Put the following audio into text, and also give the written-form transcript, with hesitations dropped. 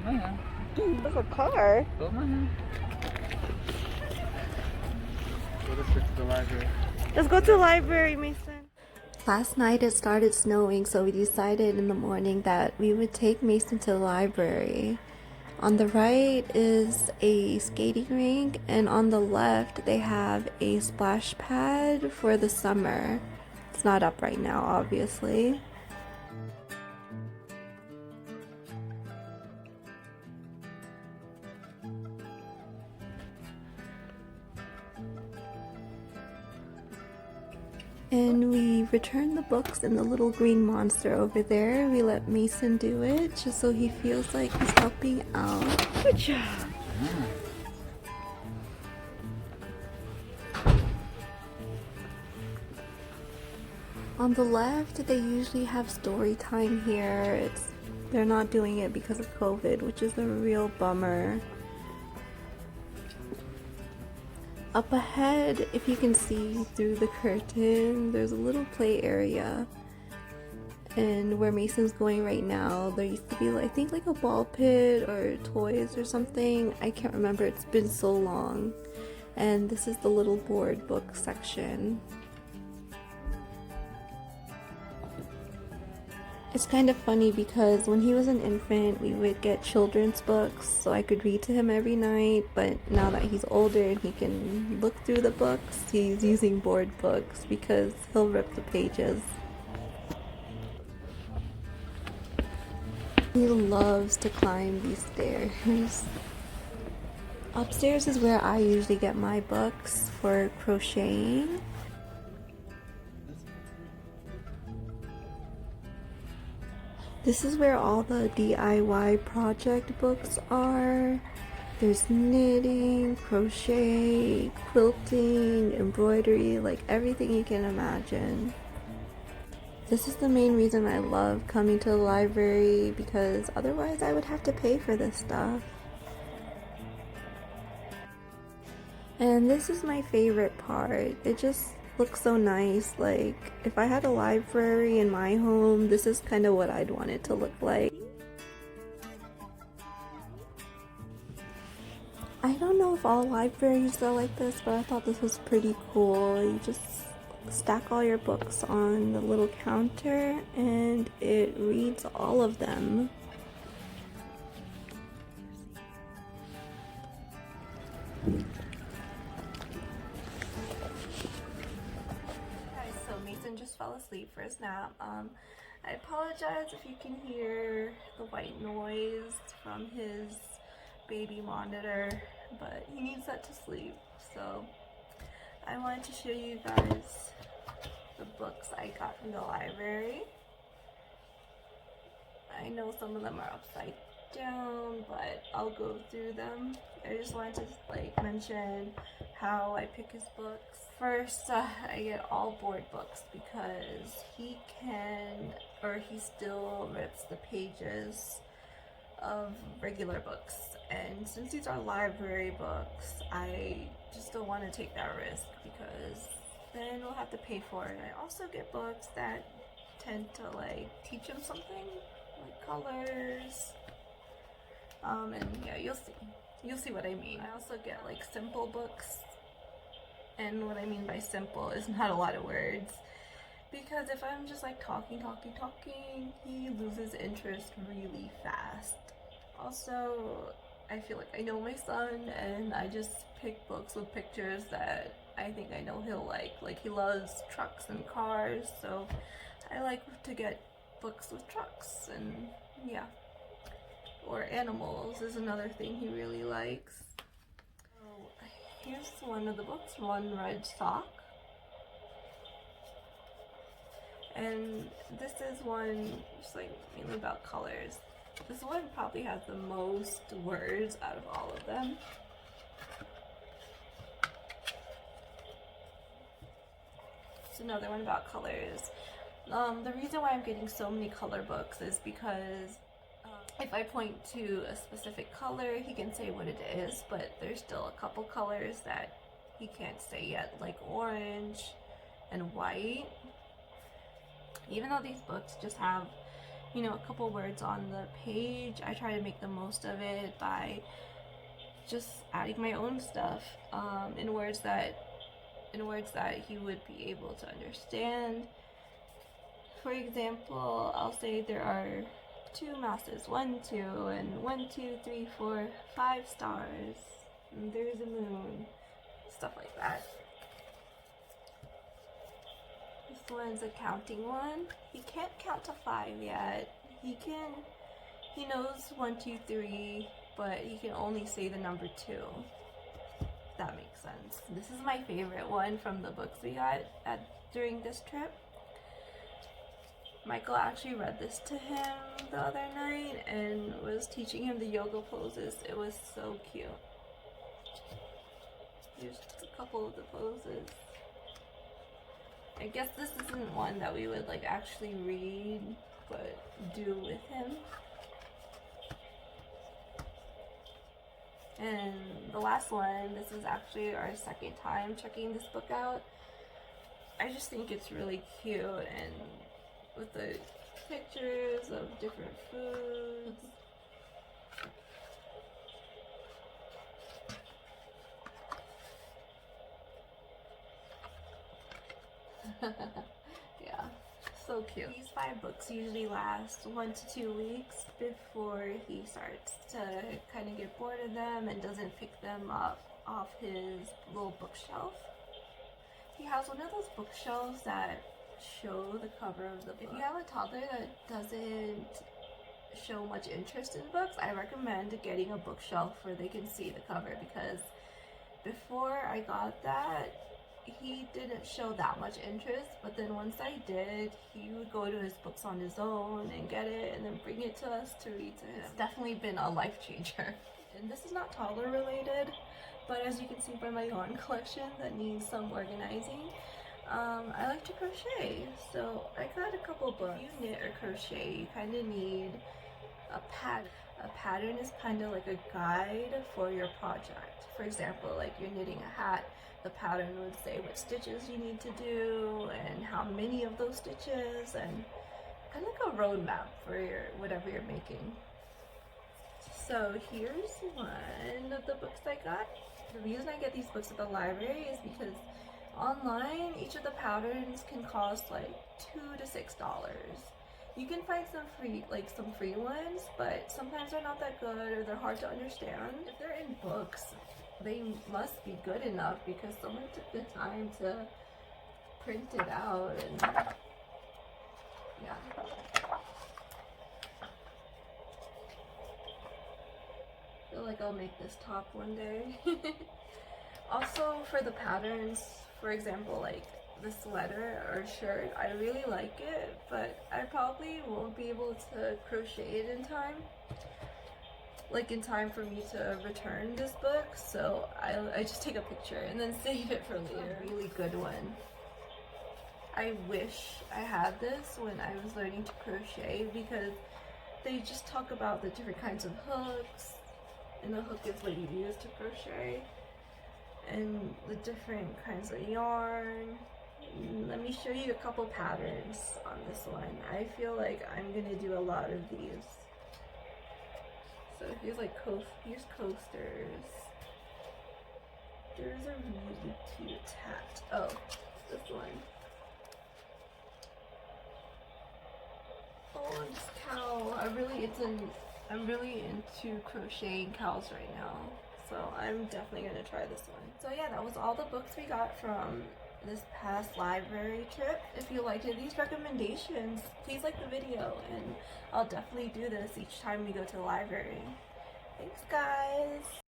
Mana? There's a car. Go mana? Let's go to the library. Let's go to the library, Mason. Last night it started snowing, so we decided in the morning that we would take Mason to the library. On the right is a skating rink, and on the left they have a splash pad for the summer. It's not up right now, obviously. And we returned the books in the little green monster over there. We let Mason do it just so he feels like he's helping out. Good job. On the left, they usually have story time here. They're not doing it because of COVID, which is a real bummer. Up ahead, if you can see through the curtain, there's a little play area. And where Mason's going right now, there used to be, I think, like a ball pit or toys or something. I can't remember, it's been so long. And this is the little board book section. It's kind of funny because when he was an infant, we would get children's books so I could read to him every night, but now that he's older and he can look through the books, he's using board books because he'll rip the pages. He loves to climb these stairs. Upstairs is where I usually get my books for crocheting. This is where all the DIY project books are. There's knitting, crochet, quilting, embroidery, like everything you can imagine. This is the main reason I love coming to the library, because otherwise I would have to pay for this stuff. And this is my favorite part. It just looks so nice. Like, if I had a library in my home, this is kind of what I'd want it to look like. I don't know if all libraries are like this, but I thought this was pretty cool. You just stack all your books on the little counter and it reads all of them. Fell asleep for his nap. I apologize if you can hear the white noise from his baby monitor, but he needs that to sleep. So I wanted to show you guys the books I got from the library. I know some of them are upside down, but I'll go through them. I just wanted to mention how I pick his books. First, I get all board books because he still rips the pages of regular books. And since these are library books, I just don't want to take that risk because then we'll have to pay for it. I also get books that tend to teach him something, like colors. And yeah, you'll see what I mean. I also get simple books. And what I mean by simple is not a lot of words, because if I'm just talking, he loses interest really fast. Also, I feel like I know my son, and I just pick books with pictures that I think I know he'll like. Like, he loves trucks and cars, so I like to get books with trucks, and yeah. Or animals is another thing he really likes. Here's one of the books, One Red Sock. And this is one just mainly about colors. This one probably has the most words out of all of them. It's another one about colors. The reason why I'm getting so many color books is because if I point to a specific color, he can say what it is, but there's still a couple colors that he can't say yet, like orange and white. Even though these books just have you know, a couple words on the page. I try to make the most of it by just adding my own stuff in words that he would be able to understand. For example, I'll say there are 2 mouses, 1, 2, and 1, 2, 3, 4, 5 stars. And there's a moon, stuff like that. This one's a counting one. He can't count to 5 yet. He knows 1, 2, 3, but he can only say the number 2. If that makes sense. This is my favorite one from the books we got during this trip. Michael actually read this to him the other night and was teaching him the yoga poses. It was so cute. Here's just a couple of the poses. I guess this isn't one that we would like actually read, but do with him. And the last one, this is actually our second time checking this book out. I just think it's really cute, and with the pictures of different foods. Yeah, so cute. These 5 books usually last 1 to 2 weeks before he starts to kind of get bored of them and doesn't pick them up off his little bookshelf. He has one of those bookshelves that show the cover of the book. If you have a toddler that doesn't show much interest in books, I recommend getting a bookshelf where they can see the cover, because before I got that, he didn't show that much interest, but then once I did, he would go to his books on his own and get it and then bring it to us to read to him. It's definitely been a life changer. And this is not toddler related, but as you can see by my yarn collection that needs some organizing, I like to crochet, so I got a couple books. If you knit or crochet, you kind of need a pattern. A pattern is kind of like a guide for your project. For example, like you're knitting a hat, the pattern would say what stitches you need to do and how many of those stitches, and kind of like a roadmap for whatever you're making. So here's one of the books I got. The reason I get these books at the library is because online, each of the patterns can cost like $2 to $6. You can find some free ones, but sometimes they're not that good or they're hard to understand. If they're in books, they must be good enough because someone took the time to print it out, and yeah. I feel like I'll make this top one day. Also, for the patterns, for example, like this sweater or shirt, I really like it, but I probably won't be able to crochet it in time. Like in time for me to return this book, so I just take a picture and then save it for later. A really good one. I wish I had this when I was learning to crochet, because they just talk about the different kinds of hooks, and the hook is what you use to crochet, and the different kinds of yarn. Let me show you a couple patterns on this one. I feel like I'm gonna do a lot of these. So here's like here's coasters. There's a really cute hat. Oh, this one. Oh, this cow. I'm really into crocheting cows right now. So I'm definitely gonna try this one. So yeah, that was all the books we got from this past library trip. If you liked these recommendations, please like the video, and I'll definitely do this each time we go to the library. Thanks, guys.